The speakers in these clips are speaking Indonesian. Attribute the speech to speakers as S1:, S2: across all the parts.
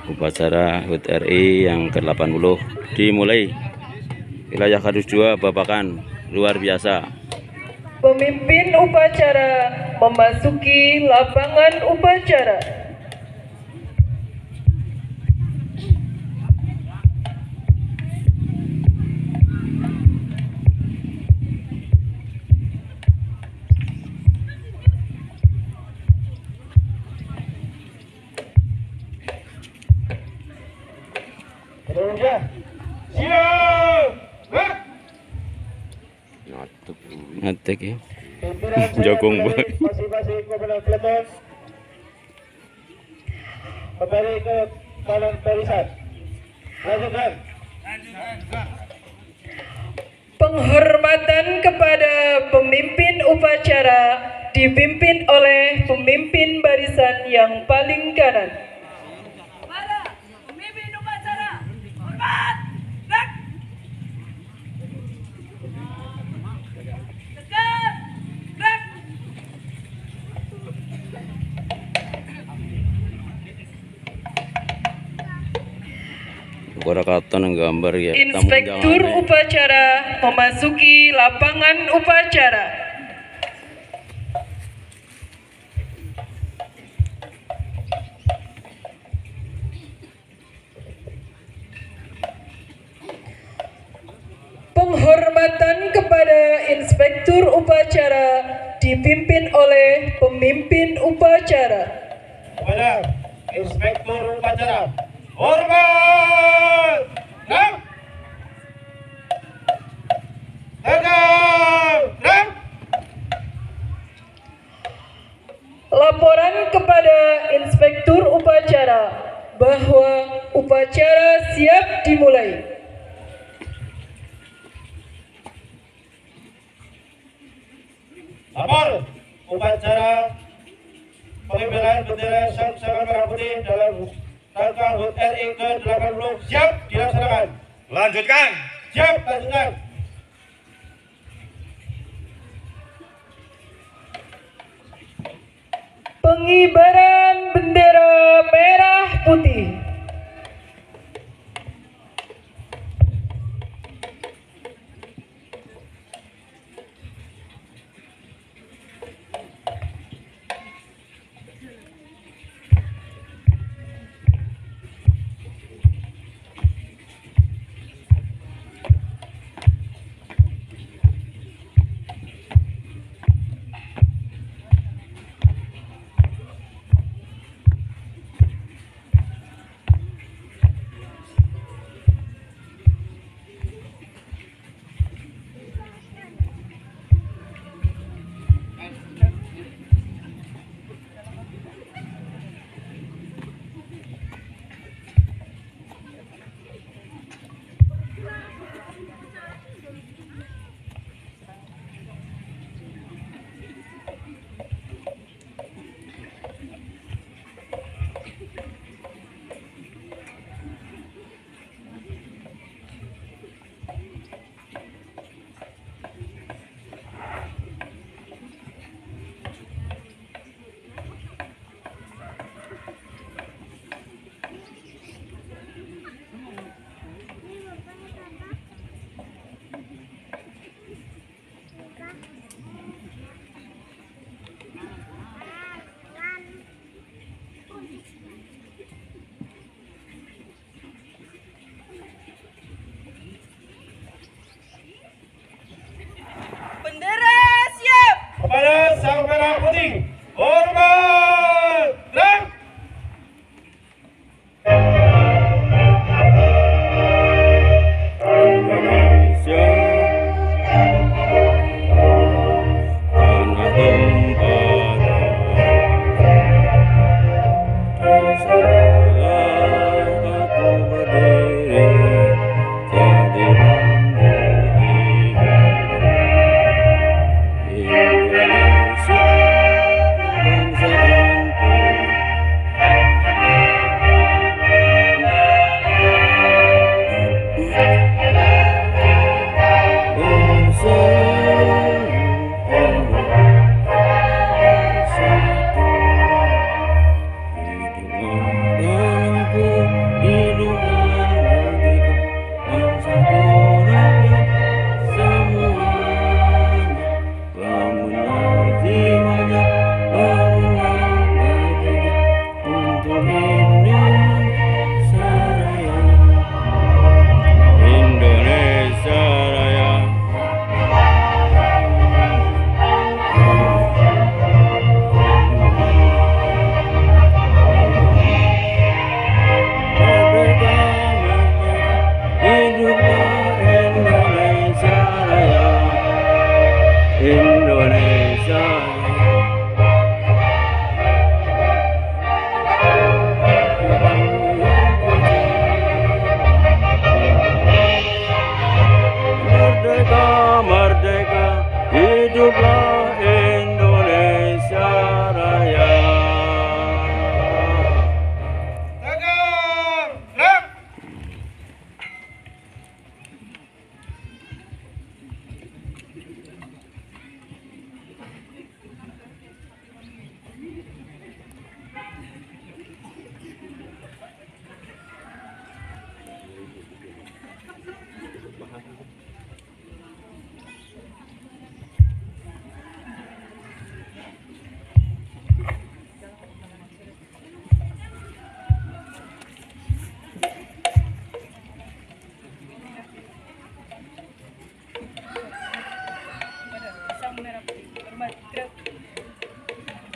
S1: Upacara HUT RI yang ke-80 dimulai. Wilayah Kardus 2 Babakan luar biasa.
S2: Pemimpin upacara memasuki lapangan upacara.
S1: Ngetek ya. Jogong boy.
S3: Masing-masing komandan peleton kembali ke kanan barisan. Lanjutkan.
S2: Penghormatan kepada pemimpin upacara dipimpin oleh pemimpin barisan yang paling kanan.
S4: Kepada pemimpin upacara, hormat, gerak. Tegak, gerak.
S1: Ora katon gambar ya.
S2: Inspektur upacara memasuki lapangan upacara. Penghormatan kepada inspektur upacara dipimpin oleh pemimpin upacara.
S3: Kepada inspektur upacara. Hormat. Gerak. Tegak. Gerak.
S2: Laporan kepada inspektur upacara bahwa upacara siap dimulai.
S3: Lapor upacara pengibaran bendera Sang Merah Putih dalam rangka HUT RI ke-80 siap dilaksanakan.
S5: Lanjutkan.
S3: Siap, lanjutkan.
S2: Pengibaran bendera merah putih.
S1: hiduplah Indonesia Raya.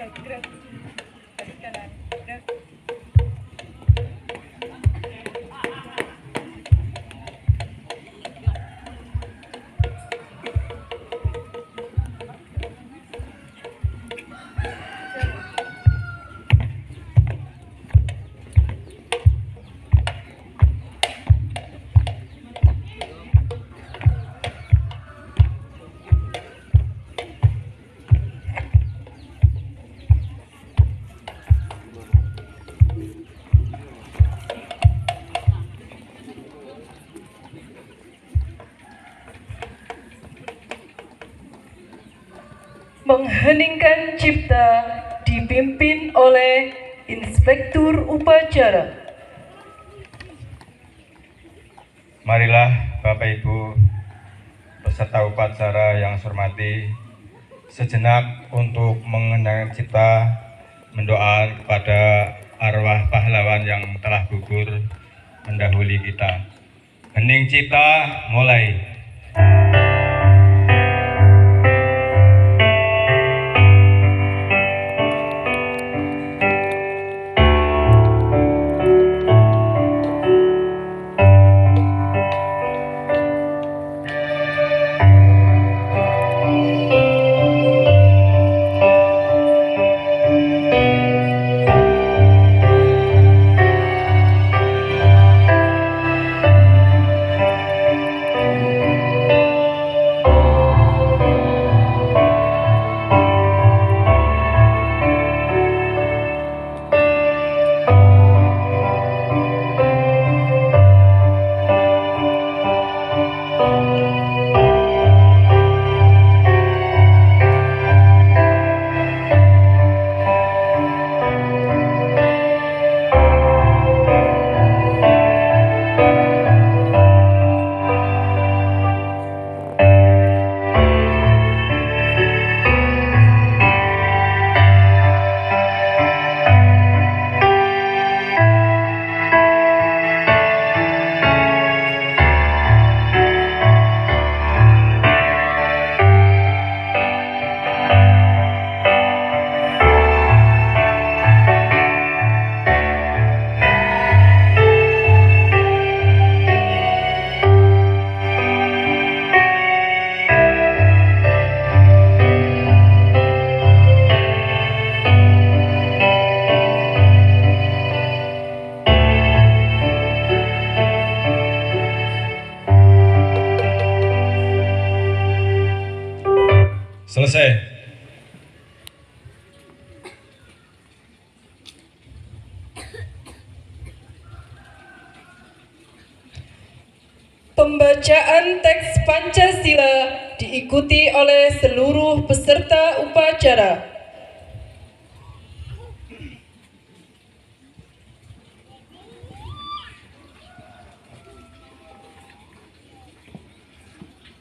S3: Tegak, gerak.
S2: Mengheningkan cipta dipimpin oleh Inspektur Upacara.
S5: Marilah Bapak Ibu peserta upacara yang saya hormati, sejenak untuk mengenang cipta, mendoa kepada arwah pahlawan yang telah gugur mendahului kita. Hening cipta, mulai. Selesai.
S2: Pembacaan teks Pancasila diikuti oleh seluruh peserta upacara.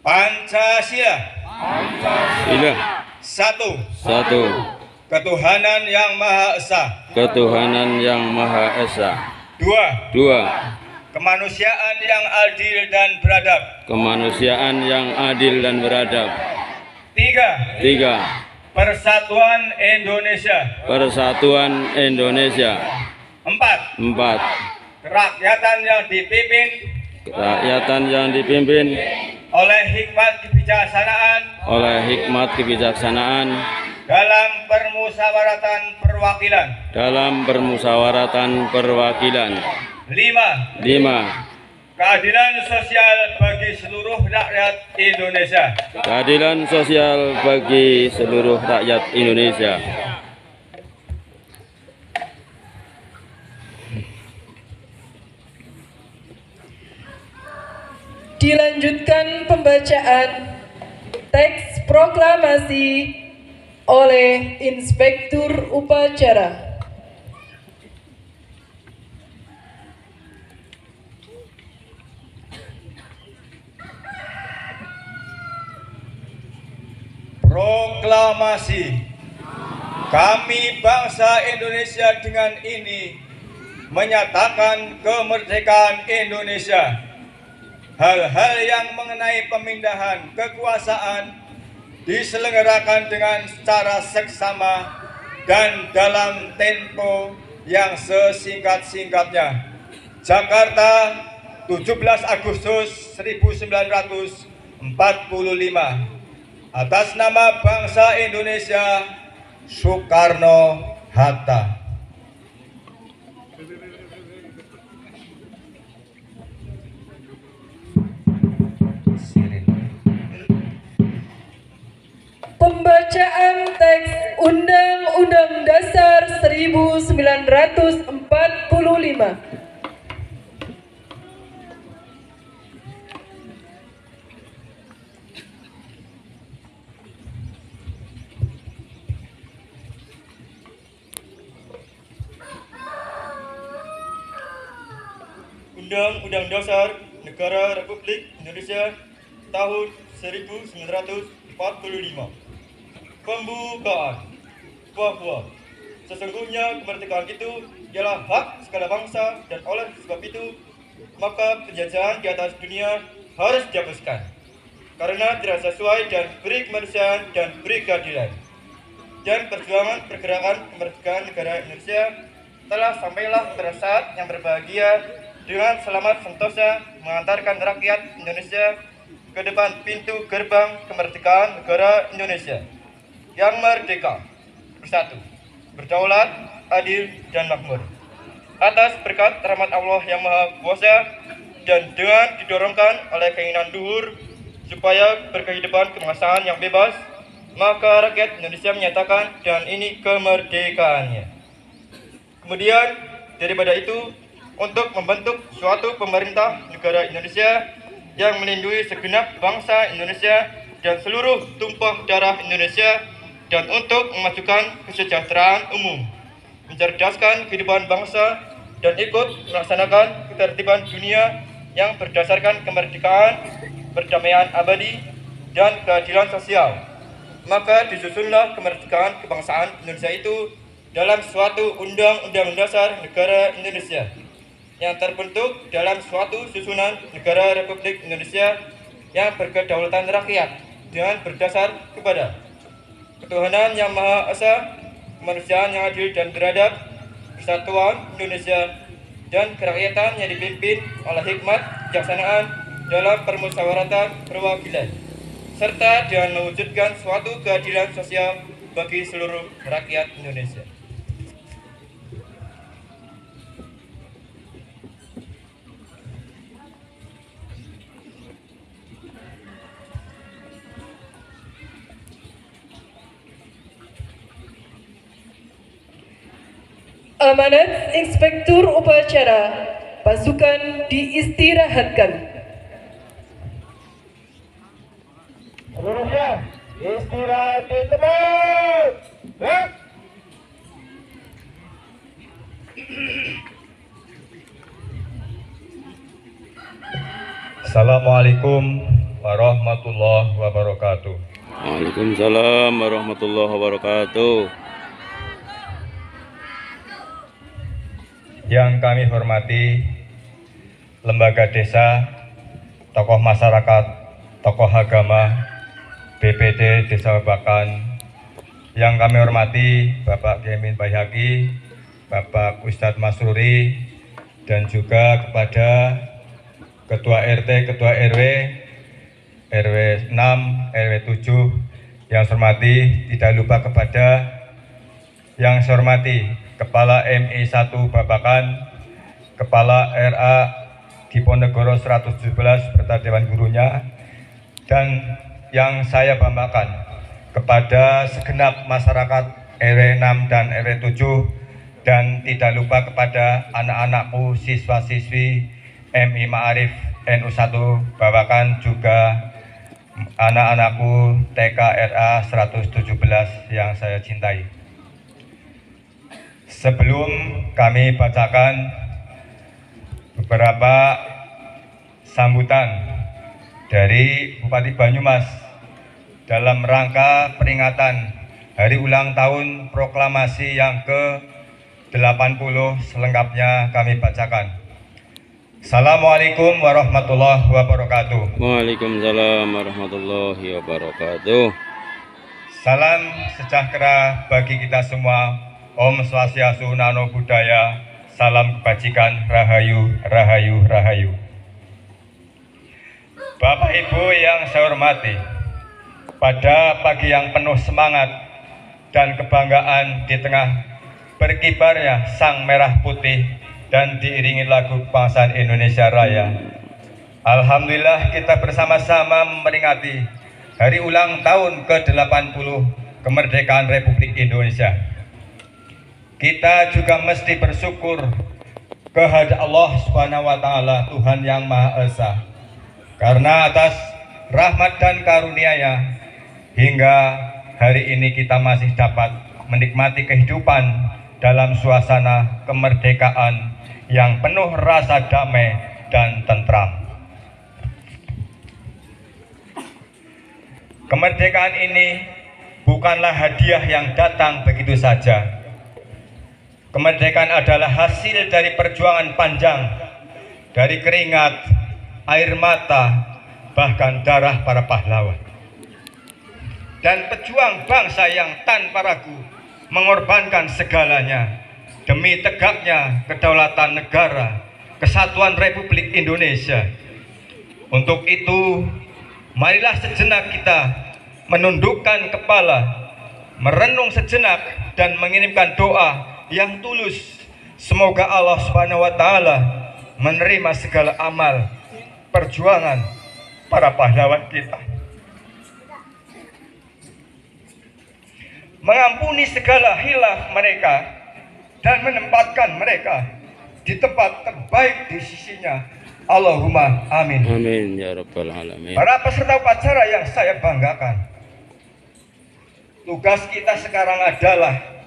S5: Pancasila.
S1: Sila.
S5: Satu.
S1: Satu.
S5: Ketuhanan yang Maha Esa.
S1: Ketuhanan yang Maha Esa.
S5: Dua.
S1: Dua.
S5: Kemanusiaan yang adil dan beradab.
S1: Kemanusiaan yang adil dan beradab.
S5: Tiga.
S1: Tiga.
S5: Persatuan Indonesia.
S1: Persatuan Indonesia.
S5: Empat.
S1: Empat.
S5: Kerakyatan yang dipimpin
S1: Kerakyatan yang dipimpin
S5: oleh hikmat kebijaksanaan dalam permusyawaratan perwakilan.
S1: dalam permusyawaratan perwakilan.
S5: Lima.
S1: Lima.
S5: keadilan sosial bagi seluruh rakyat Indonesia.
S1: Keadilan sosial bagi seluruh rakyat Indonesia.
S2: Dilanjutkan pembacaan teks proklamasi oleh Inspektur Upacara.
S5: Proklamasi. Kami bangsa Indonesia dengan ini menyatakan kemerdekaan Indonesia. Hal-hal yang mengenai pemindahan kekuasaan diselenggarakan dengan secara seksama dan dalam tempo yang sesingkat-singkatnya. Jakarta, 17 Agustus 1945. Atas nama bangsa Indonesia, Soekarno-Hatta.
S2: Pembacaan teks Undang-Undang Dasar 1945.
S6: Undang-Undang Dasar Negara Republik Indonesia tahun 1945. Pembukaan bahwa sesungguhnya kemerdekaan itu ialah hak segala bangsa dan oleh sebab itu maka penjajahan di atas dunia harus dihapuskan karena tidak sesuai dengan peri kemanusiaan dan peri keadilan. Dan perjuangan pergerakan kemerdekaan negara Indonesia telah sampailah pada saat yang berbahagia dengan selamat sentosa mengantarkan rakyat Indonesia ke depan pintu gerbang kemerdekaan negara Indonesia yang merdeka, bersatu, berdaulat, adil, dan makmur. Atas berkat rahmat Allah yang Maha Kuasa dan dengan didorongkan oleh keinginan luhur supaya berkehidupan kebangsaan yang bebas, maka rakyat Indonesia menyatakan dan ini kemerdekaannya. Kemudian daripada itu, untuk membentuk suatu pemerintah negara Indonesia yang melindungi segenap bangsa Indonesia dan seluruh tumpah darah Indonesia, dan untuk memajukan kesejahteraan umum, mencerdaskan kehidupan bangsa, dan ikut melaksanakan ketertiban dunia yang berdasarkan kemerdekaan, perdamaian abadi, dan keadilan sosial. Maka disusunlah kemerdekaan kebangsaan Indonesia itu dalam suatu Undang-Undang Dasar Negara Indonesia yang terbentuk dalam suatu susunan Negara Republik Indonesia yang berkedaulatan rakyat dengan berdasar kepada ketuhanan yang Maha Esa, kemanusiaan yang adil dan beradab, persatuan Indonesia, dan kerakyatan yang dipimpin oleh hikmat kejaksanaan dalam permusyawaratan perwakilan, serta dengan mewujudkan suatu keadilan sosial bagi seluruh rakyat Indonesia.
S2: Amanat Inspektur Upacara, pasukan diistirahatkan.
S3: Seluruhnya istirahat di tempat.
S5: Assalamualaikum warahmatullahi wabarakatuh.
S1: Waalaikumsalam warahmatullahi wabarakatuh.
S5: Yang kami hormati lembaga desa, tokoh masyarakat, tokoh agama, BPD Desa Babakan. Yang kami hormati Bapak Gemin Bayhaqi, Bapak Ustadz Masruri, dan juga kepada Ketua RT, Ketua RW, RW 6, RW 7, yang saya hormati, tidak lupa kepada yang saya hormati Kepala MI 1 Babakan, Kepala RA Diponegoro 117 beserta Dewan Gurunya, dan yang saya banggakan kepada segenap masyarakat RW 6 dan RW 7, dan tidak lupa kepada anak-anakku siswa-siswi MI Ma'arif NU 1 Babakan, juga anak-anakku TKRA 117 yang saya cintai. Sebelum kami bacakan beberapa sambutan dari Bupati Banyumas dalam rangka peringatan Hari Ulang Tahun Proklamasi yang ke-80, selengkapnya kami bacakan. Assalamualaikum warahmatullahi wabarakatuh.
S1: Waalaikumsalam warahmatullahi wabarakatuh.
S5: Salam sejahtera bagi kita semua. Om Swastiastu, Namo Buddhaya. Salam kebajikan, Rahayu, Rahayu, Rahayu. Bapak Ibu yang saya hormati, pada pagi yang penuh semangat dan kebanggaan di tengah berkibarnya sang merah putih dan diiringi lagu kebangsaan Indonesia Raya, alhamdulillah kita bersama-sama memperingati Hari Ulang Tahun ke-80 kemerdekaan Republik Indonesia. Kita juga mesti bersyukur kehadirat Allah Subhanahu wa Ta'ala, Tuhan yang Maha Esa, karena atas rahmat dan karunia-Nya hingga hari ini kita masih dapat menikmati kehidupan dalam suasana kemerdekaan yang penuh rasa damai dan tentram. Kemerdekaan ini bukanlah hadiah yang datang begitu saja. Kemerdekaan adalah hasil dari perjuangan panjang, dari keringat, air mata, bahkan darah para pahlawan. Dan pejuang bangsa yang tanpa ragu mengorbankan segalanya demi tegaknya kedaulatan negara, kesatuan Republik Indonesia. Untuk itu, marilah sejenak kita menundukkan kepala, merenung sejenak dan mengirimkan doa yang tulus. Semoga Allah Subhanahu wa Ta'ala menerima segala amal perjuangan para pahlawan kita, mengampuni segala hilaf mereka dan menempatkan mereka di tempat terbaik di sisinya. Allahumma amin.
S1: Amin ya rabbal alamin.
S5: Para peserta upacara yang saya banggakan, tugas kita sekarang adalah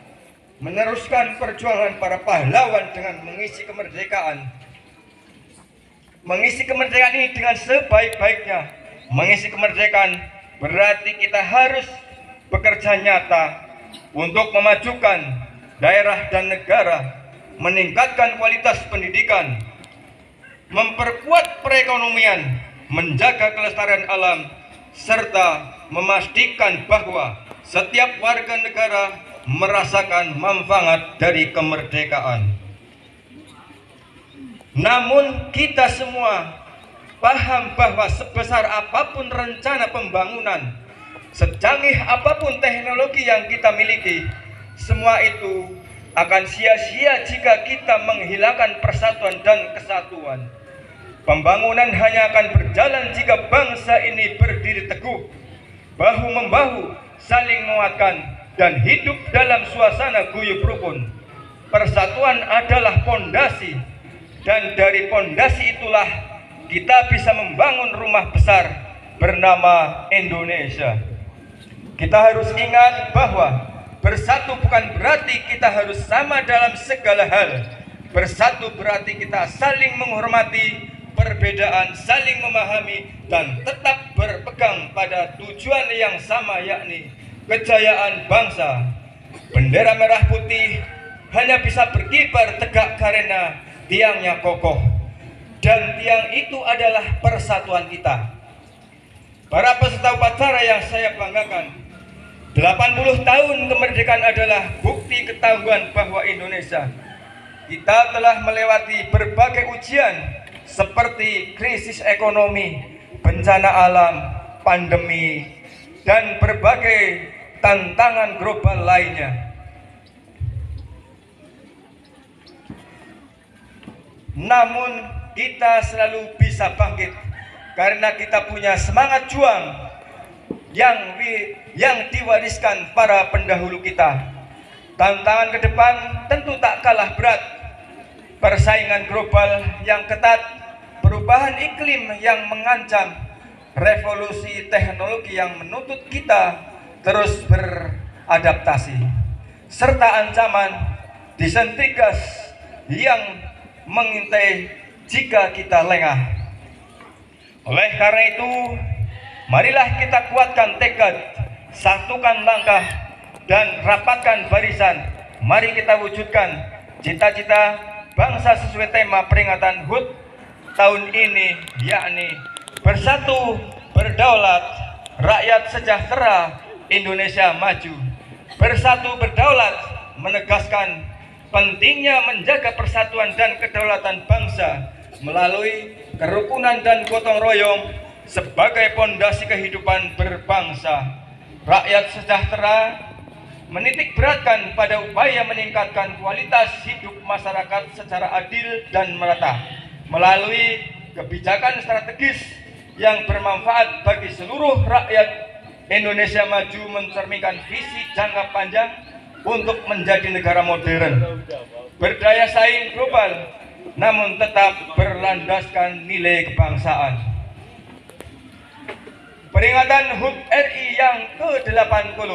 S5: meneruskan perjuangan para pahlawan dengan mengisi kemerdekaan. Mengisi kemerdekaan ini dengan sebaik-baiknya. Mengisi kemerdekaan berarti kita harus bekerja nyata untuk memajukan daerah dan negara, meningkatkan kualitas pendidikan, memperkuat perekonomian, menjaga kelestarian alam, serta memastikan bahwa setiap warga negara merasakan manfaat dari kemerdekaan. Namun kita semua paham bahwa sebesar apapun rencana pembangunan, secanggih apapun teknologi yang kita miliki, semua itu akan sia-sia jika kita menghilangkan persatuan dan kesatuan. Pembangunan hanya akan berjalan jika bangsa ini berdiri teguh, bahu-membahu, saling menguatkan, dan hidup dalam suasana guyub rukun. Persatuan adalah pondasi, dan dari pondasi itulah kita bisa membangun rumah besar bernama Indonesia. Kita harus ingat bahwa bersatu bukan berarti kita harus sama dalam segala hal. Bersatu berarti kita saling menghormati perbedaan, saling memahami, dan tetap berpegang pada tujuan yang sama, yakni kejayaan bangsa. Bendera merah putih hanya bisa berkibar tegak karena tiangnya kokoh, dan tiang itu adalah persatuan kita. Para peserta upacara yang saya banggakan, 80 tahun kemerdekaan adalah bukti ketangguhan bahwa Indonesia kita telah melewati berbagai ujian seperti krisis ekonomi, bencana alam, pandemi, dan berbagai tantangan global lainnya. Namun kita selalu bisa bangkit karena kita punya semangat juang yang diwariskan para pendahulu kita. Tantangan ke depan tentu tak kalah berat. Persaingan global yang ketat, perubahan iklim yang mengancam, revolusi teknologi yang menuntut kita terus beradaptasi, serta ancaman desain gas yang mengintai jika kita lengah. Oleh karena itu, marilah kita kuatkan tekad, satukan langkah, dan rapatkan barisan. Mari kita wujudkan cita-cita bangsa sesuai tema peringatan HUT tahun ini, yakni bersatu, berdaulat, rakyat sejahtera, Indonesia maju. Bersatu berdaulat menegaskan pentingnya menjaga persatuan dan kedaulatan bangsa melalui kerukunan dan gotong royong sebagai pondasi kehidupan berbangsa. Rakyat sejahtera menitik beratkan pada upaya meningkatkan kualitas hidup masyarakat secara adil dan merata melalui kebijakan strategis yang bermanfaat bagi seluruh rakyat. Indonesia maju mencerminkan visi jangka panjang untuk menjadi negara modern, berdaya saing global, namun tetap berlandaskan nilai kebangsaan. Peringatan HUT RI yang ke-80,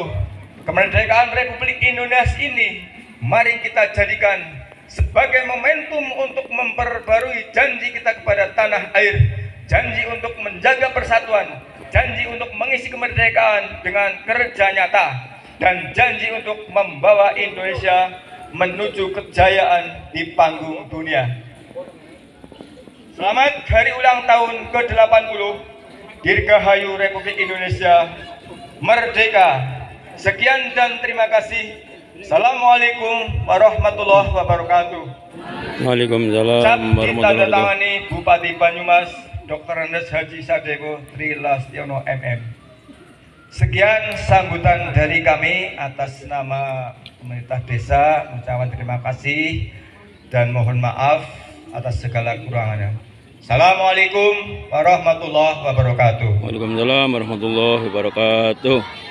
S5: kemerdekaan Republik Indonesia ini, mari kita jadikan sebagai momentum untuk memperbarui janji kita kepada tanah air, janji untuk menjaga persatuan, janji untuk mengisi kemerdekaan dengan kerja nyata, dan janji untuk membawa Indonesia menuju kejayaan di panggung dunia. Selamat hari ulang tahun ke-80 Dirgahayu Republik Indonesia Merdeka. Sekian dan terima kasih. Assalamualaikum warahmatullahi wabarakatuh.
S1: Waalaikumsalam warahmatullahi wabarakatuh.
S5: Ditandatangani Bupati Banyumas Dr. Andes Haji Sadeko Tri Lastiono MM. Sekian sambutan dari kami atas nama pemerintah desa, mengucapkan terima kasih dan mohon maaf atas segala kurangannya. Assalamualaikum warahmatullahi wabarakatuh.
S1: Waalaikumsalam warahmatullahi wabarakatuh.